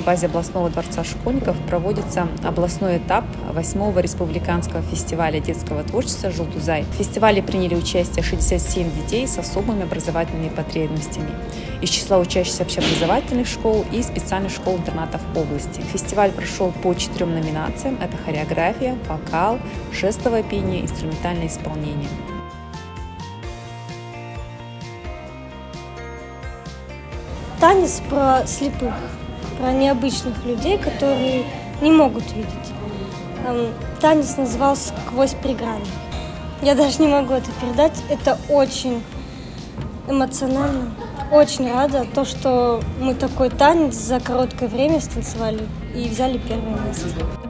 базе областного дворца школьников проводится областной этап 8-го республиканского фестиваля детского творчества «Жулдузай». В фестивале приняли участие 67 детей с особыми образовательными потребностями из числа учащихся общеобразовательных школ и специальных школ-интернатов области. Фестиваль прошел по 4 номинациям – это хореография, вокал, жестовое пение, инструментальное исполнение. Танец про слепых, про необычных людей, которые не могут видеть. Танец назывался «Сквозь преграды». Я даже не могу это передать. Это очень эмоционально. Очень рада, что мы такой танец за короткое время станцевали и взяли первое место.